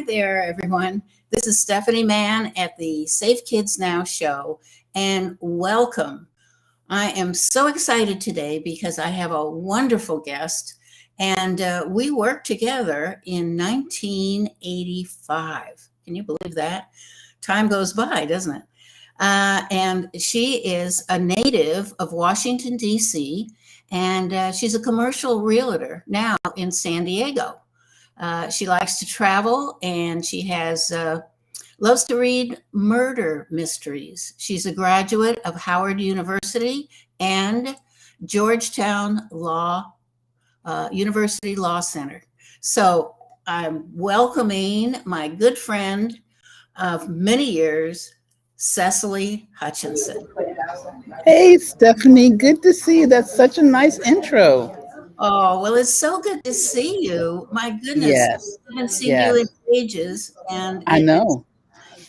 there, everyone. This is Stephanie Mann at the Safe Kids Now show, and welcome. I am so excited today because I have a wonderful guest, and we worked together in 1985. Can you believe that? Time goes by, doesn't it? And she is a native of Washington, D.C., and she's a commercial realtor now in San Diego. She likes to travel and she has loves to read murder mysteries. She's a graduate of Howard University and Georgetown University Law Center. So I'm welcoming my good friend of many years, Cecily Hutchinson. Hey, Stephanie, good to see you. That's such a nice intro. Oh, well, it's so good to see you. My goodness, Yes, I haven't seen you in yes, ages, and I know.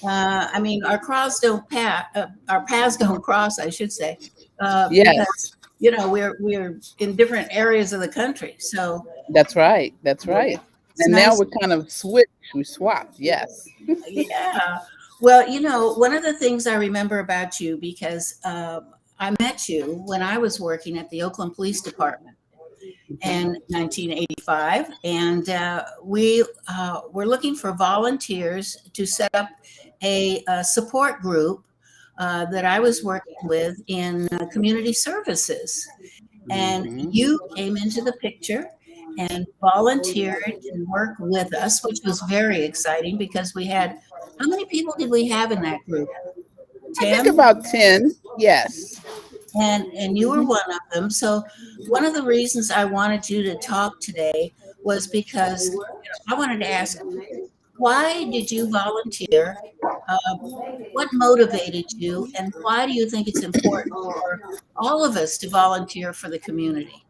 I mean, our paths don't cross, I should say, because Yes, we're in different areas of the country. So that's right. That's right. it's And now nice. we're kind of switched. We swapped. Yes. Yeah. Well, one of the things I remember about you because I met you when I was working at the Oakland Police Department Mhm. in 1985, and we were looking for volunteers to set up a support group that I was working with in community services. And Mhm. you came into the picture and volunteered and worked with us, which was very exciting because we had, how many people did we have in that group? I think 10? about 10. Yes. And you were Mhm. one of them. So one of the reasons I wanted you to talk today was because I wanted to ask, why did you volunteer? Uh, what motivated you, and why do you think it's important for all of us to volunteer for the community?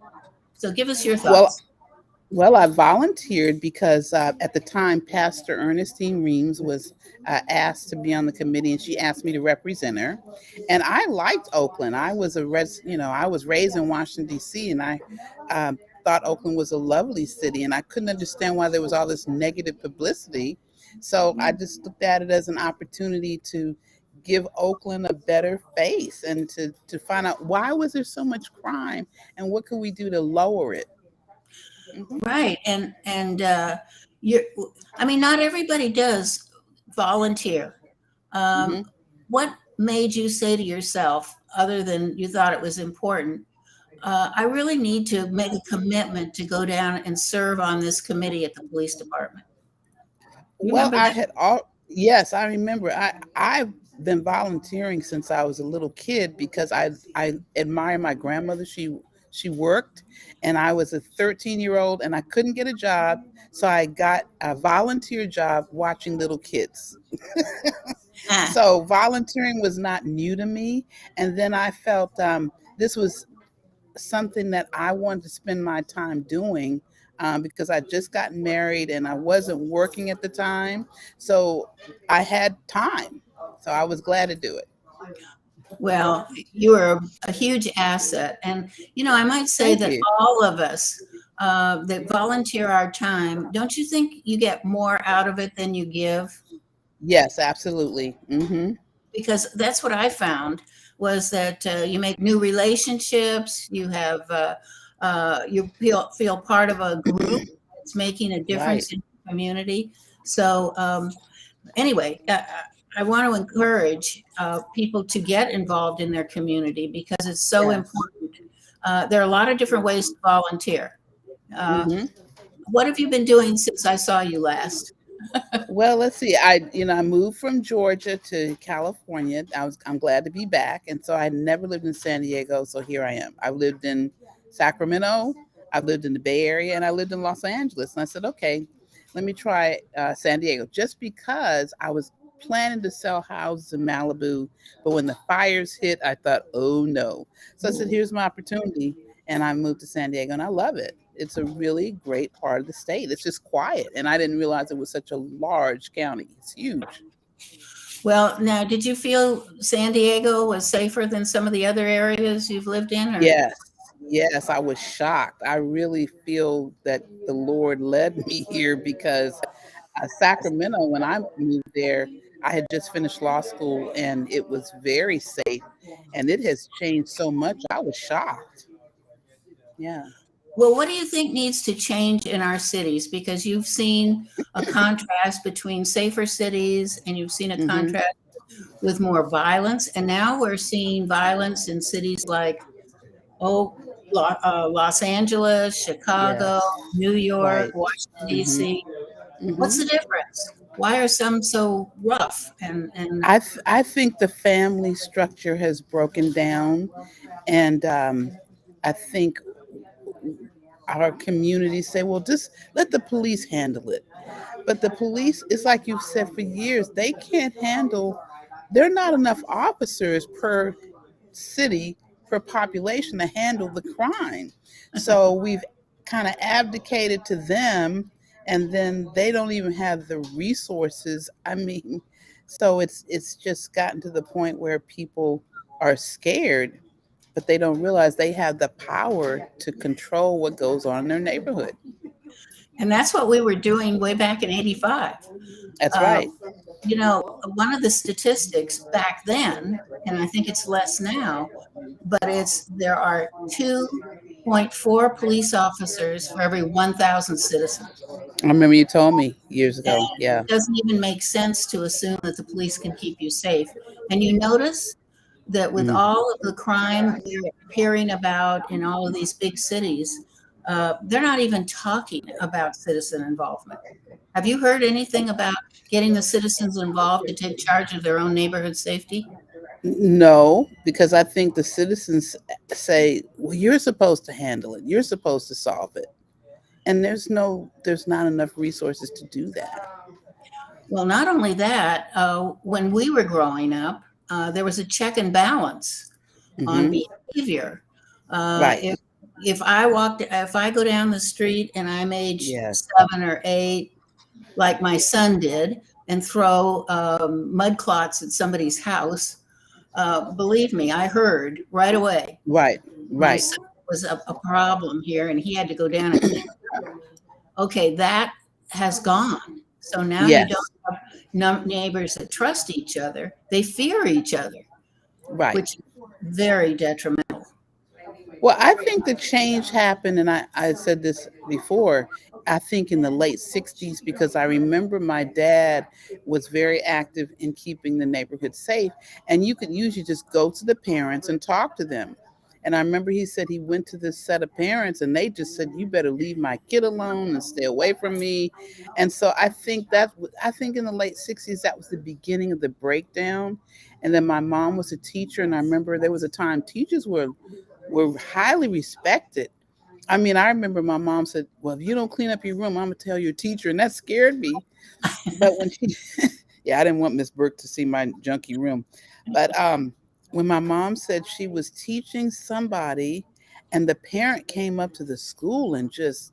So give us your Well, thoughts. I volunteered because at the time, Pastor Ernestine Reams was asked to be on the committee, and she asked me to represent her. And I liked Oakland. I was raised in Washington D.C., and I thought Oakland was a lovely city, and I couldn't understand why there was all this negative publicity. So I just looked at it as an opportunity to give Oakland a better face and to find out why was there so much crime and what could we do to lower it. Mhm. Right. And you're, I mean, not everybody does volunteer. Um, Mhm. what made you say to yourself, other than you thought it was important, I really need to make a commitment to go down and serve on this committee at the police department? You Well, remember I that? had all yes, I remember. I've been volunteering since I was a little kid because I admire my grandmother. She worked and I was a 13-year-old and I couldn't get a job, so I got a volunteer job watching little kids. Ah, So volunteering was not new to me, and then I felt this was something that I wanted to spend my time doing because I just gotten married and I wasn't working at the time. So I had time. So I was glad to do it. well, you are a huge asset. And, I might say Thank that you. all of us that volunteer our time, don't you think you get more out of it than you give? Yes, absolutely. Because that's what I found was that you make new relationships, you feel part of a group that's making a Right. difference in the community. So anyway, I want to encourage people to get involved in their community because it's so Yes. important. There are a lot of different ways to volunteer. Uh, hmm what have you been doing since I saw you last? Well, let's see. I moved from Georgia to California. I'm glad to be back, and so I never lived in San Diego. So here I am. I've lived in Sacramento, I've lived in the Bay Area, and I lived in Los Angeles. And I said, okay, let me try San Diego, just because I was planning to sell houses in Malibu, but when the fires hit, I thought, oh no. So I said, here's my opportunity, and I moved to San Diego, and I love it. It's a really great part of the state. It's just quiet, and I didn't realize it was such a large county. It's huge. Well, now, did you feel San Diego was safer than some of the other areas you've lived in, or? Yes, yes, I was shocked. I really feel that the Lord led me here because Sacramento, when I moved there, I had just finished law school and it was very safe. And it has changed so much. I was shocked. Yeah. Well, what do you think needs to change in our cities? Because you've seen a contrast between safer cities and you've seen a Hmm. contrast with more violence. And now we're seeing violence in cities like, oh, Los Angeles, Chicago, Yes. New York, Right. Washington, Hmm. D.C. What's Hmm. the difference? Why are some so rough? I think the family structure has broken down, and I think our communities say, well, just let the police handle it. But the police, it's like you've said for years, they can't handle, there are not enough officers per city, per population to handle the crime. So we've kind of abdicated to them, and then they don't even have the resources. I mean, so it's just gotten to the point where people are scared, but they don't realize they have the power to control what goes on in their neighborhood. And that's what we were doing way back in 85. That's Uh, right. one of the statistics back then, and I think it's less now, but there are 2.4 police officers for every 1,000 citizens. I remember you told me years And ago. Yeah. it doesn't even make sense to assume that the police can keep you safe. And you notice that with Mm. all of the crime we're hearing about in all of these big cities, they're not even talking about citizen involvement. Have you heard anything about getting the citizens involved to take charge of their own neighborhood safety? No, because I think the citizens say, "Well, you're supposed to handle it. You're supposed to solve it." And there's not enough resources to do that. Well, not only that, when we were growing up, there was a check and balance on Hmm. behavior. Uh, Right. if if I go down the street and I'm age Yes. 7 or 8, like my son did, and throw mud clots at somebody's house, believe me, I heard right away. Right. My Right. son was a problem here, and he had to go down and clean. Okay, that has gone. So now you don't Yes. have neighbors that trust each other. They fear each other, Right. which is very detrimental. Well, I think the change happened, and I said this before, I think in the late 60s, because I remember my dad was very active in keeping the neighborhood safe. And you could usually just go to the parents and talk to them. And I remember he said he went to this set of parents and they just said, "You better leave my kid alone and stay away from me." And so I think in the late 60s, that was the beginning of the breakdown. And then my mom was a teacher, and I remember there was a time teachers were highly respected. I mean, I remember my mom said, "Well, if you don't clean up your room, I'm gonna tell your teacher," and that scared me. But when she, yeah, I didn't want Miss Burke to see my junky room. But when my mom said she was teaching somebody, and the parent came up to the school and just,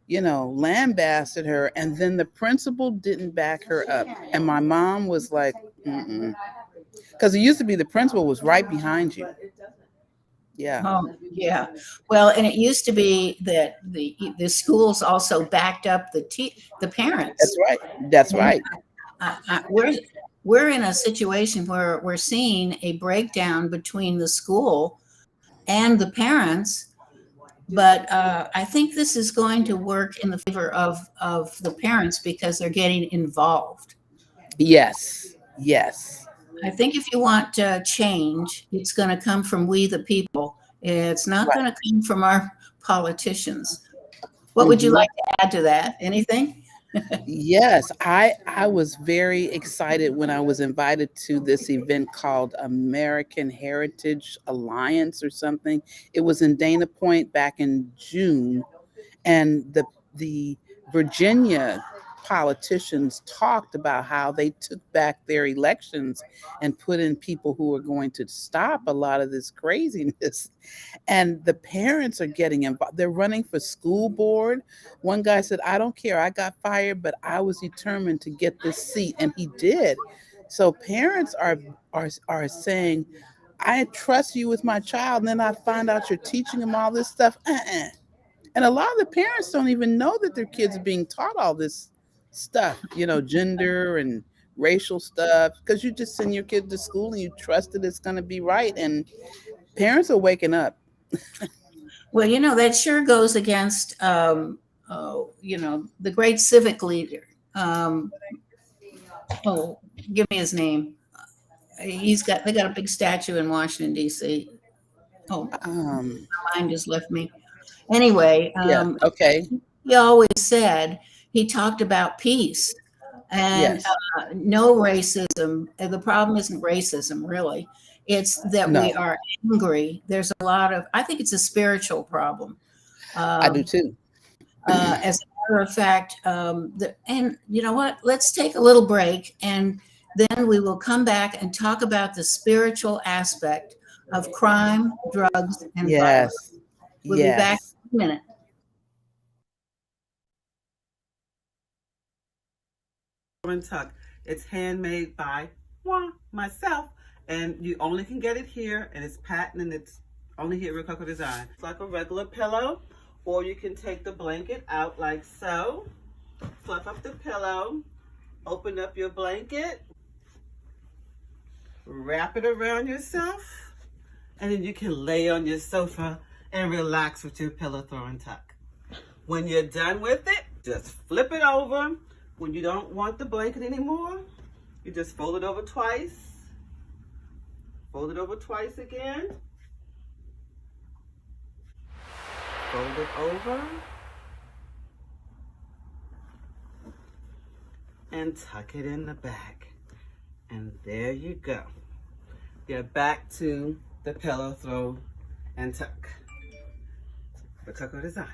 lambasted her, and then the principal didn't back her up, and my mom was like, "Mm-mm," because it used to be the principal was right behind you. Yeah, Oh, yeah. Well, and it used to be that the schools also backed up the that's parents. right. That's And right. we're in a situation where we're seeing a breakdown between the school and the parents. But I think this is going to work in the favor of the parents because they're getting involved. Yes. Yes. I think if you want change, it's going to come from we the people. It's not Right. going to come from our politicians. What would you Hmm. like to add to that? Anything? Yes, I was very excited when I was invited to this event called American Heritage Alliance or something. It was in Dana Point back in June, and the Virginia politicians talked about how they took back their elections and put in people who were going to stop a lot of this craziness. And the parents are getting involved. They're running for school board. One guy said, "I don't care. I got fired, but I was determined to get this seat," and he did. So parents are saying, "I trust you with my child," and then I find out you're teaching them all this stuff. And a lot of the parents don't even know that their kids are being taught all this stuff, gender and racial stuff, because you just send your kid to school and you trust that it's going to be right. And parents are waking up. Well, that sure goes against, the great civic leader. Oh, give me his name. They got a big statue in Washington, D.C. Oh, Um, my mind just left me. Anyway, yeah. Okay. he always said, he talked about peace and Yes. no racism. And the problem isn't racism, really. It's that we No, are angry. There's a lot of, I think it's a spiritual problem. I do too. As a matter of fact, and you know what? Let's take a little break and then we will come back and talk about the spiritual aspect of crime, drugs, and violence. Yes. We'll be back Yes. in a minute. Tuck. It's handmade by myself, and you only can get it here, and it's patent, and it's only here at Rococo Design. It's like a regular pillow, or you can take the blanket out like so, fluff up the pillow, open up your blanket, wrap it around yourself, and then you can lay on your sofa and relax with your pillow throw and tuck. When you're done with it, just flip it over. When you don't want the blanket anymore, you just fold it over twice. Fold it over twice again. Fold it over. And tuck it in the back. And there you go. You're back to the pillow throw and tuck. Rococo Design.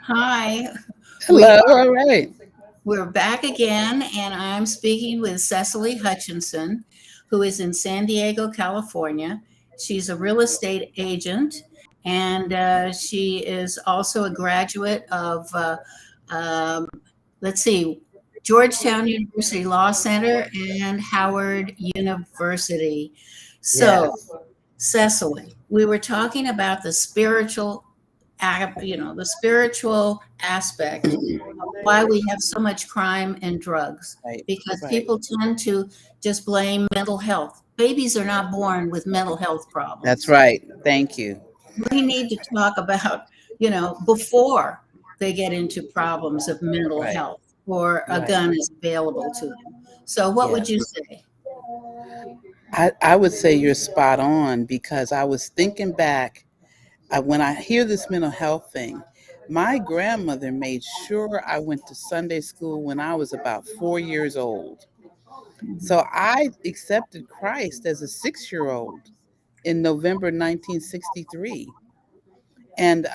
Hi, Hello. All right. we're back again, and I'm speaking with Cecily Hutchinson, who is in San Diego, California. She's a real estate agent, and she is also a graduate of, let's see, Georgetown University Law Center and Howard University. So, Yes. Cecily, we were talking about the spiritual, the spiritual aspect of why we have so much crime and drugs, Right. because Right. people tend to just blame mental health. Babies are not born with mental health problems. That's right. Thank you. We need to talk about, before they get into problems of mental Right. health or a Right. gun is available to them. So what would you say? I would say you're spot on, because I was thinking back when I hear this mental health thing. My grandmother made sure I went to Sunday school when I was about 4 years old. So I accepted Christ as a 6-year-old in November 1963. And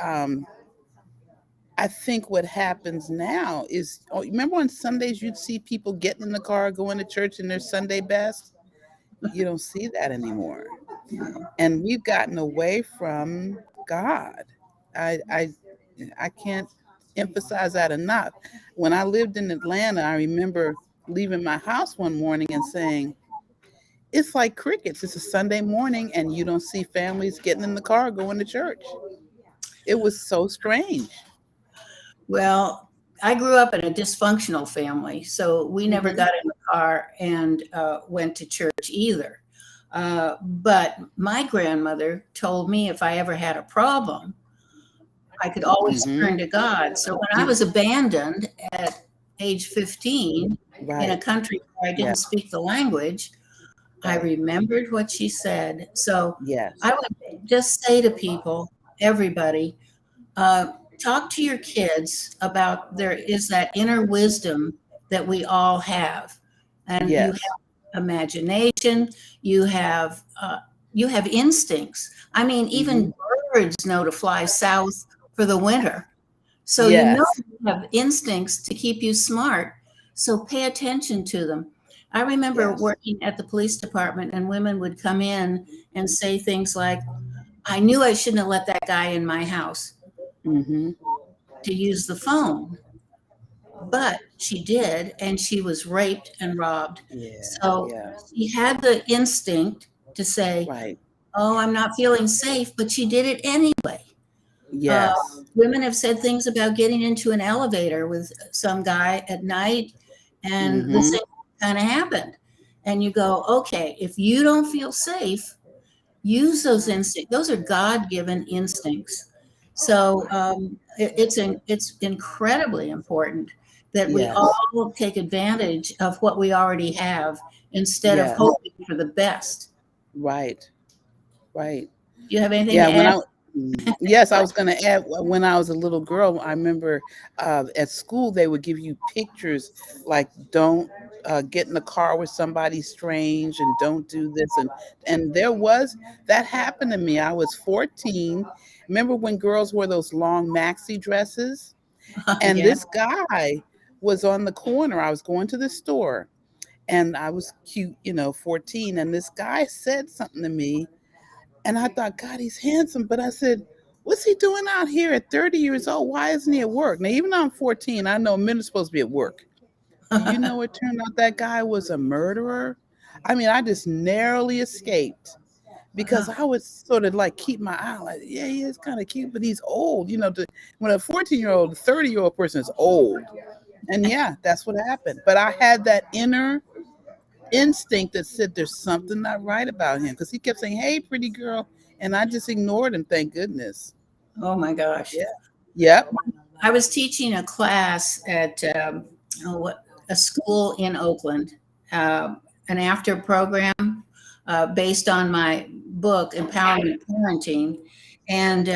I think what happens now is, remember on Sundays you'd see people getting in the car, going to church in their Sunday best? You don't see that anymore. And we've gotten away from God. I can't emphasize that enough. When I lived in Atlanta, I remember leaving my house one morning and saying, it's like crickets. It's a Sunday morning and you don't see families getting in the car going to church. It was so strange. Well, I grew up in a dysfunctional family, so we never Mhm. got in the car and went to church either. But my grandmother told me if I ever had a problem, I could always Mhm. turn to God. So when I was abandoned at age 15 in a Right. country where I Yeah. didn't speak the language, I Right. remembered what she said. So Yes. I would just say to people, everybody, uh, talk to your kids about there is that inner wisdom that we all have, and you Yes. have imagination, you have instincts. I mean, Hmm. even birds know to fly south for the winter. So Yes. you have instincts to keep you smart. So pay attention to them. I remember Yes. working at the police department, and women would come in and say things like, I knew I shouldn't have let that guy in my house Hmm. to use the phone, but she did, and she was raped and robbed. Yeah. So Yeah. she had the instinct to say, Right. oh, I'm not feeling safe, but she did it anyway. Uh, Yes. Women have said things about getting into an elevator with some guy at night, and the Hmm. same kind of happened. And you go, okay, if you don't feel safe, use those instincts. Those are God-given instincts. So it's incredibly important that we Yes. all take advantage of what we already have instead of Yes. hoping for the best. Right. Right. Do you have anything Yeah, to add? yes, I was going to add, when I was a little girl, I remember at school they would give you pictures like, don't get in the car with somebody strange, and don't do this, and there was that happened to me. I was 14. Remember when girls wore those long maxi dresses? And Yeah. this guy was on the corner. I was going to the store, and I was cute, 14, and this guy said something to me, and I thought, God, he's handsome. But I said, what's he doing out here at 30 years old? Why isn't he at work? Now, even though I'm 14, I know men are supposed to be at work. Do you know it turned out that guy was a murderer? I mean, I just narrowly escaped because I would sort of like keep my eye like, yeah, he is kind of cute, but he's old. When a 14-year-old, 30-year-old person is old. And yeah, that's what happened. But I had that inner instinct that said there's something not right about him, because he kept saying, hey, pretty girl. And I just ignored him, thank goodness. Oh my gosh. Yeah. Yep. I was teaching a class at a school in Oakland, an after program based on my book, Empowerment Parenting. And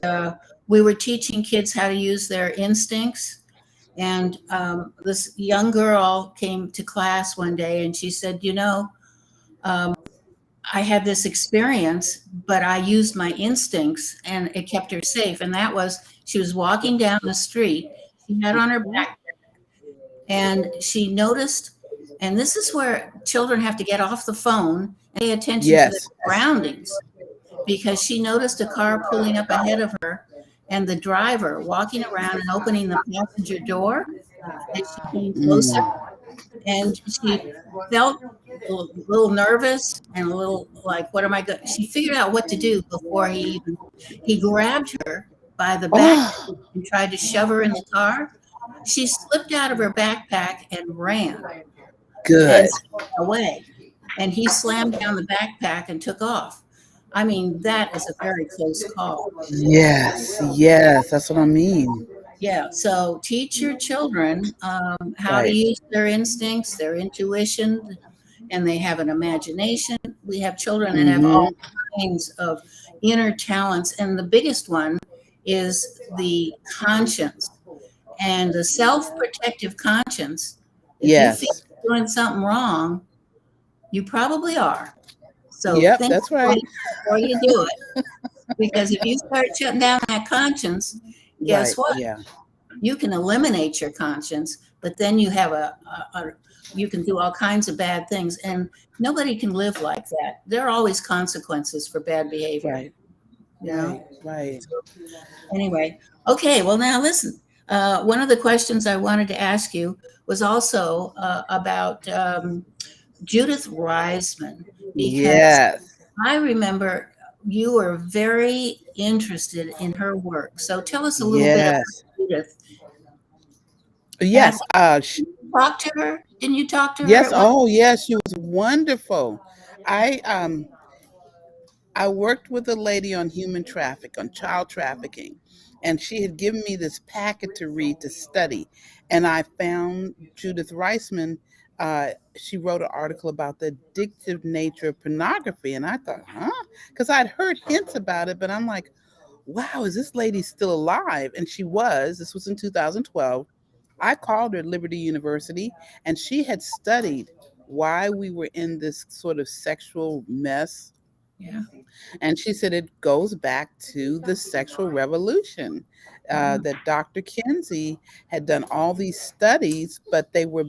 we were teaching kids how to use their instincts. And this young girl came to class one day and she said, I had this experience, but I used my instincts and it kept her safe. And that was, she was walking down the street. She had on her back and she noticed, and this is where children have to get off the phone and pay attention to their Yes. surroundings, because she noticed a car pulling up ahead of her and the driver walking around and opening the passenger door. And she came closer Mm. and she felt a little nervous and a little like, what am I going? She figured out what to do before he grabbed her by the back Oh, and tried to shove her in the car. She slipped out of her backpack and ran and good. away. And he slammed down the backpack and took off. I mean, that is a very close call. Yes. Yes. That's what I mean. Yeah. So teach your children how to Right. use their instincts, their intuition, and they have an imagination. We have children that have all Hmm. kinds of inner talents. And the biggest one is the conscience and the self protective conscience. If you feel Yes. you're doing something wrong, you probably are. So Yep. think That's right. twice before you do it. Because if you start shutting down that conscience, guess Right. what? Yeah. You can eliminate your conscience, but then you have you can do all kinds of bad things, and nobody can live like that. There are always consequences for bad behavior, Right. you know? Right. Right. Anyway, okay, well, now listen. One of the questions I wanted to ask you was also about Judith Reisman, because Yes. I remember you were very interested in her work. So tell us a little bit about Yes. Judith. And Yes. talk to her. Didn't you talk to her Yes. at one? Oh, yes. She was wonderful. I I worked with a lady on on child trafficking, and she had given me this packet to read to study. And I found Judith Reisman. She wrote an article about the addictive nature of pornography. And I thought, huh? Because I'd heard hints about it, but I'm like, wow, is this lady still alive? And she was. This was in 2012. I called her at Liberty University, and she had studied why we were in this sort of sexual mess. Yeah. And she said it goes back to the sexual revolution. That Dr. Kinsey had done all these studies, but they were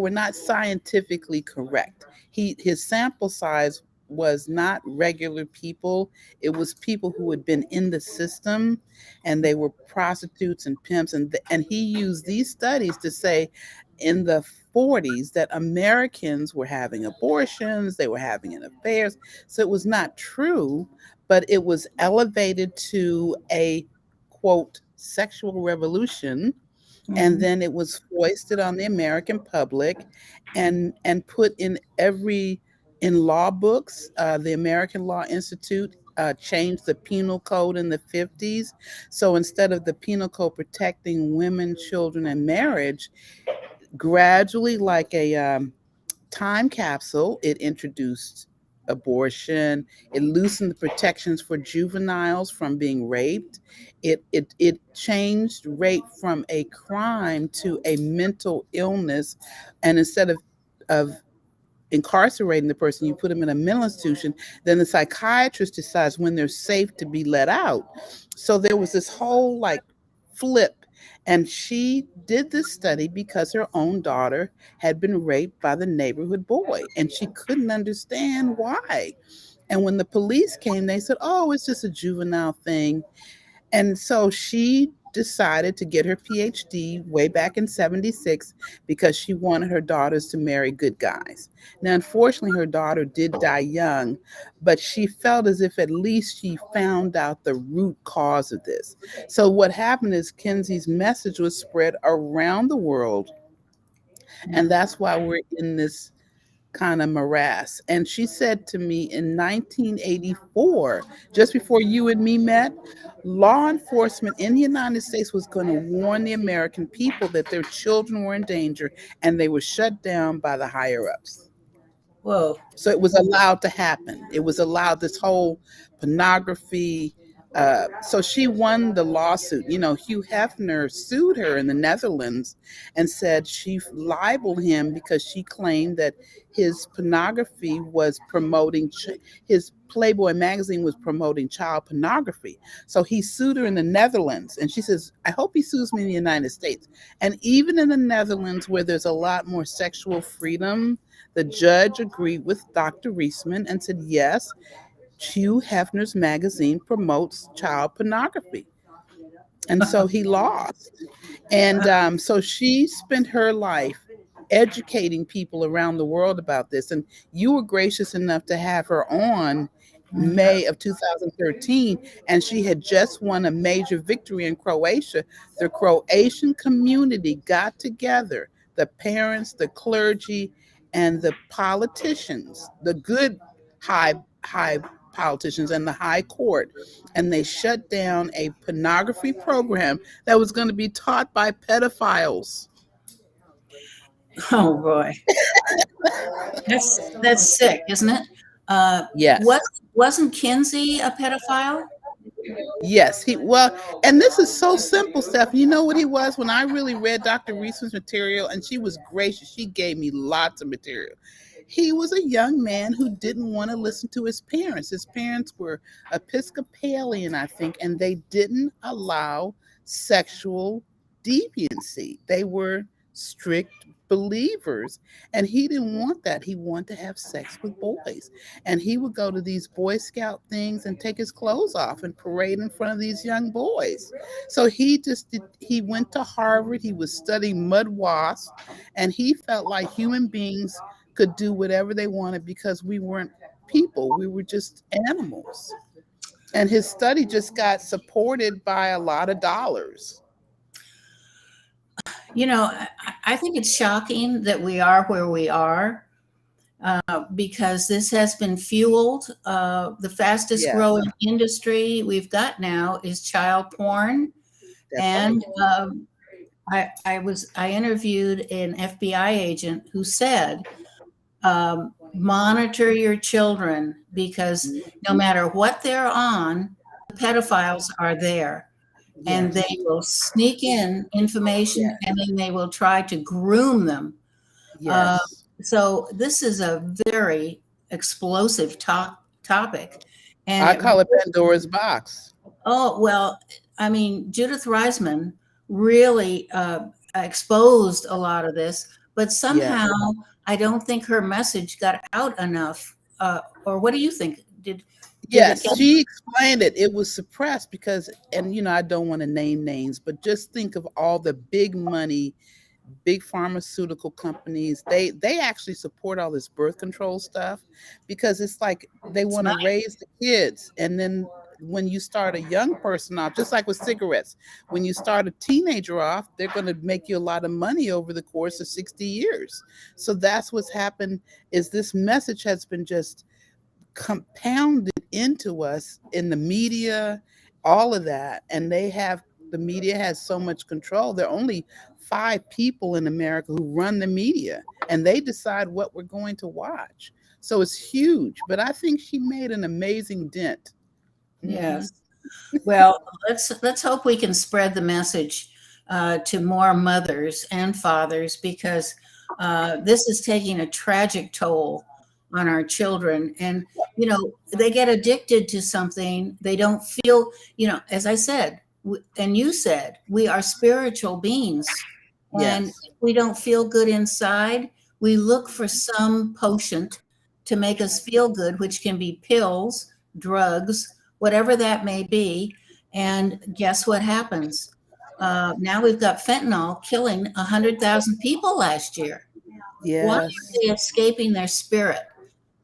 not scientifically correct. His sample size was not regular people. It was people who had been in the system, and they were prostitutes and pimps. And he used these studies to say in the 40s that Americans were having abortions, they were having affairs. So it was not true, but it was elevated to a quote sexual revolution, and then it was foisted on the American public and put in law books. The American Law Institute changed the penal code in the 50s. So instead of the penal code protecting women, children, and marriage, gradually, like a time capsule, it introduced abortion. It loosened the protections for juveniles from being raped. It changed rape from a crime to a mental illness, and instead of incarcerating the person, you put them in a mental institution. Then the psychiatrist decides when they're safe to be let out. So there was this whole like flip. And she did this study because her own daughter had been raped by the neighborhood boy, and she couldn't understand why. And when the police came, they said, oh, it's just a juvenile thing. And so she decided to get her PhD way back in 76 because she wanted her daughters to marry good guys. Now, unfortunately, her daughter did die young, but she felt as if at least she found out the root cause of this. So what happened is Kinsey's message was spread around the world, and that's why we're in this kind of morass. And she said to me in 1984, just before you and me met, law enforcement in the United States was going to warn the American people that their children were in danger, and they were shut down by the higher ups. Whoa. So it was allowed to happen. It was allowed, this whole pornography. So she won the lawsuit. You know, Hugh Hefner sued her in the Netherlands and said she libeled him because she claimed that his pornography was promoting, his Playboy magazine was promoting child pornography. So he sued her in the Netherlands. And she says, I hope he sues me in the United States. And even in the Netherlands, where there's a lot more sexual freedom, the judge agreed with Dr. Reisman and said, yes, Hugh Hefner's magazine promotes child pornography. And so he lost. And so she spent her life educating people around the world about this. And you were gracious enough to have her on May of 2013, and she had just won a major victory in Croatia. The Croatian community got together, the parents, the clergy, and the politicians, the good high politicians and the high court, and they shut down a pornography program that was going to be taught by pedophiles. Oh boy. That's sick, isn't it? Yes. Wasn't Kinsey a pedophile? Yes, and this is so simple, Steph. You know what he was? When I really read Dr. Reisman's material, and she was gracious, she gave me lots of material. He was a young man who didn't want to listen to his parents. His parents were Episcopalian, I think, and they didn't allow sexual deviancy. They were strict believers, and he didn't want that. He wanted to have sex with boys, and he would go to these Boy Scout things and take his clothes off and parade in front of these young boys. So he went to Harvard. He was studying mud wasps, and he felt like human beings could do whatever they wanted because we weren't people, we were just animals. And his study just got supported by a lot of dollars. You know, I think it's shocking that we are where we are. because this has been fueled. The fastest Yes, growing industry we've got now is child porn. that's And right. I interviewed an FBI agent who said, monitor your children because no matter what they're on, the pedophiles are there and Yes, they will sneak in information yes, and then they will try to groom them. Uh, yes. so this is a very explosive topic. And I call it Pandora's box. oh, well, I mean, Judith Reisman really exposed a lot of this, but Yes. somehow I don't think her message got out enough. Or what do you think? Did it Yes, get? she explained it. It was suppressed because, and I don't want to name names, but just think of all the big money, big pharmaceutical companies. They actually support all this birth control stuff because it's like they It's want to not. raise the kids. And then when you start a young person off, just like with cigarettes, when you start a teenager off, they're going to make you a lot of money over the course of 60 years. So that's what's happened is this message has been just compounded into us in the media, all of that. And the media has so much control. There are only 5 people in America who run the media and they decide what we're going to watch. So it's huge, but I think she made an amazing dent. Mhm. Yes. Well, let's hope we can spread the message to more mothers and fathers because this is taking a tragic toll on our children. And they get addicted to something. They don't feel. As I said, and you said, we are spiritual beings, and Yes. if we don't feel good inside, we look for some potion to make us feel good, which can be pills, drugs, whatever that may be. And guess what happens? Now we've got fentanyl killing 100,000 people last year. Why are Yes. they escaping their spirit?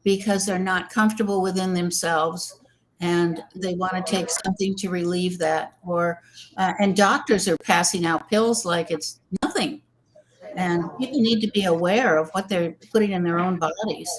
Because they're not comfortable within themselves and they want to take something to relieve that. And doctors are passing out pills like it's nothing. And people need to be aware of what they're putting in their own bodies.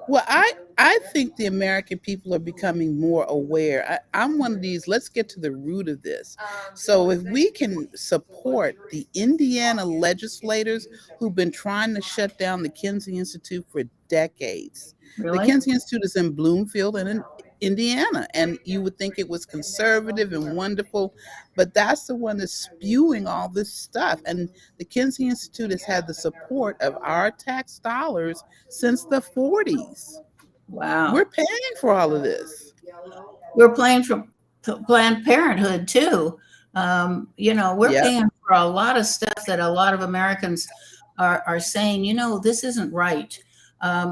Well, I think the American people are becoming more aware. I'm one of these. Let's get to the root of this. So, if we can support the Indiana legislators who've been trying to shut down the Kinsey Institute for decades, the Really? Kinsey Institute is in Bloomfield and in Indiana, and you would think it was conservative and wonderful, but that's the one that's spewing all this stuff. And the Kinsey Institute has had the support of our tax dollars since the 40s. We're Wow. paying for all of this. We're playing for Planned Parenthood too. We're Yep, paying for a lot of stuff that a lot of Americans are saying, this isn't right.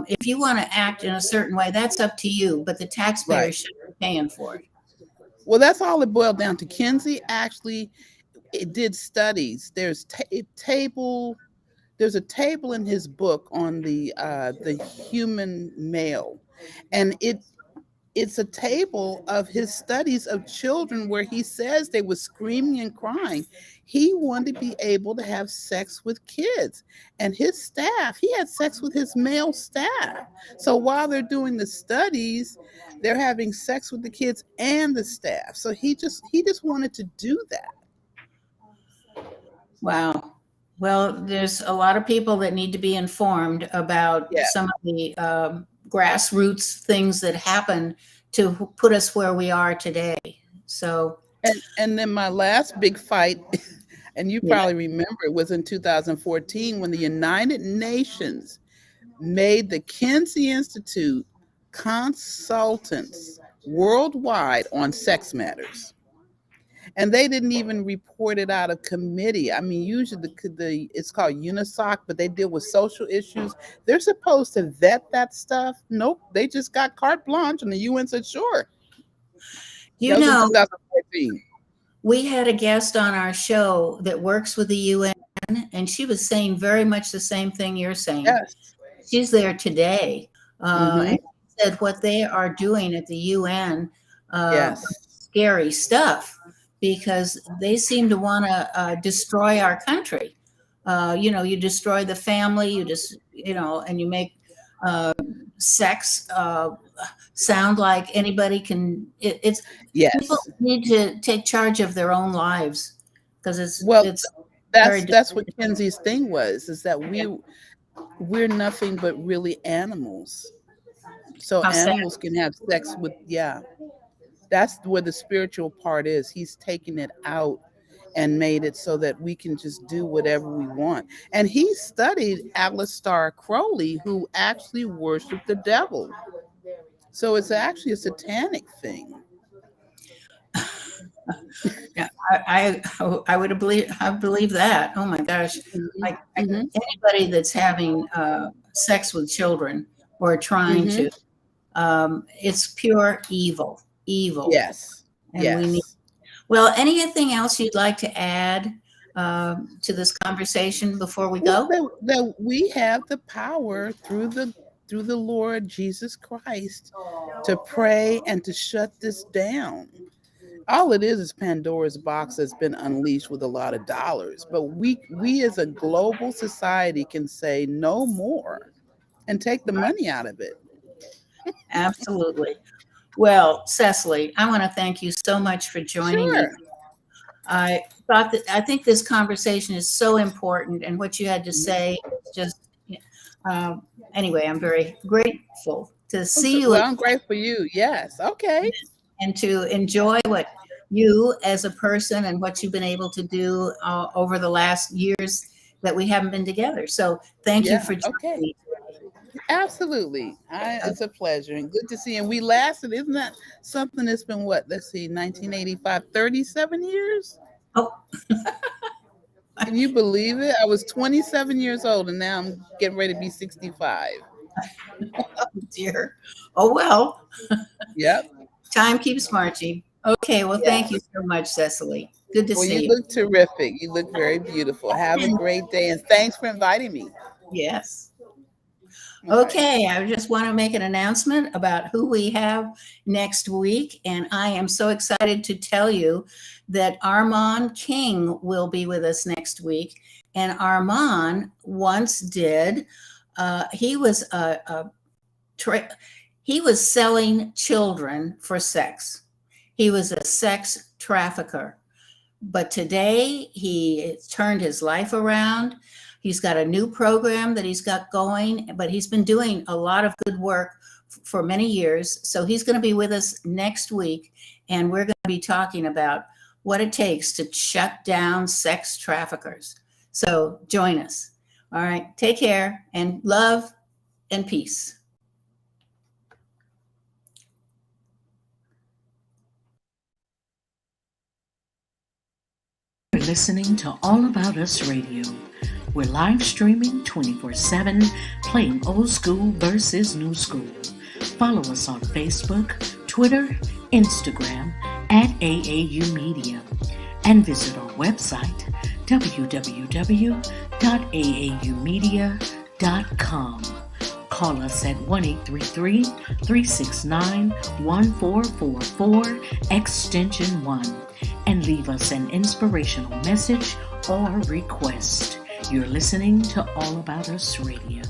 If you want to act in a certain way, that's up to you, but the right. taxpayers should be paying for it. Well, that's all it boiled down to. Kinsey actually it did studies. There's a table in his book on the human male, and it's a table of his studies of children where he says they were screaming and crying. He wanted to be able to have sex with kids, and his staff, he had sex with his male staff. So while they're doing the studies, they're having sex with the kids and the staff. So he just wanted to do that. Wow. Well, there's a lot of people that need to be informed about Yeah. some of the grassroots things that happen to put us where we are today. So, And then my last big fight, and you yeah. probably remember it, was in 2014 when the United Nations made the Kinsey Institute consultants worldwide on sex matters. And they didn't even report it out of committee. I mean, usually it's called UNISOC, but they deal with social issues. They're supposed to vet that stuff. Nope, they just got carte blanche, and the UN said, sure. You That was in know, 2014. we had a guest on our show that works with the UN, and she was saying very much the same thing you're saying. Yes. She's there today. Hmm. And she said what they are doing at the UN, Yes. scary stuff, because they seem to want to destroy our country. You destroy the family, and you make sex sound like anybody can. It's Yes. people need to take charge of their own lives because it's Well, it's very that's what Kenzie's thing was, is that we're nothing but really animals. So How sad. animals can have sex with, yeah. That's where the spiritual part is. He's taken it out and made it so that we can just do whatever we want. And he studied Aleister Crowley, who actually worshiped the devil. So it's actually a satanic thing. Yeah, I would believe that. Oh my gosh, like Mhm. anybody that's having sex with children or trying Mhm. to, it's pure evil. Yes. And we need. Yes. Well, anything else you'd like to add to this conversation before we go? Well, that we have the power through the Lord Jesus Christ to pray and to shut this down. All it is Pandora's box that's been unleashed with a lot of dollars. But we as a global society can say no more and take the money out of it. Absolutely. Well, Cecily, I want to thank you so much for joining me. Sure. I think this conversation is so important, and what you had to say is just anyway. I'm very grateful to see you Well, I'm grateful for you. Yes. Okay. and to enjoy what you as a person and what you've been able to do over the last years that we haven't been together. So thank you Yeah. for joining Okay. me. Absolutely. It's a pleasure and good to see you. And we lasted, isn't that something that's been what? Let's see, 1985, 37 years? Oh. Can you believe it? I was 27 years old and now I'm getting ready to be 65. Oh dear. Oh well. Yep. Time keeps marching. Okay. Well, thank you so much, Cecily. Good to Well, see you you. look terrific. You look very beautiful. Have a great day and thanks for inviting me. Yes. Okay, I just want to make an announcement about who we have next week. And I am so excited to tell you that Armand King will be with us next week. And Armand once did, he was he was selling children for sex. He was a sex trafficker. But today he turned his life around. He's got a new program that he's got going, but he's been doing a lot of good work for many years. So he's going to be with us next week, and we're going to be talking about what it takes to shut down sex traffickers. So join us. All right. Take care and love and peace. You're listening to All About Us Radio. We're live streaming 24/7, playing old school versus new school. Follow us on Facebook, Twitter, Instagram at AAU Media, and visit our website www.aaumedia.com. Call us at 1-833-369-1444, extension 1, and leave us an inspirational message or request. You're listening to All About Us Radio.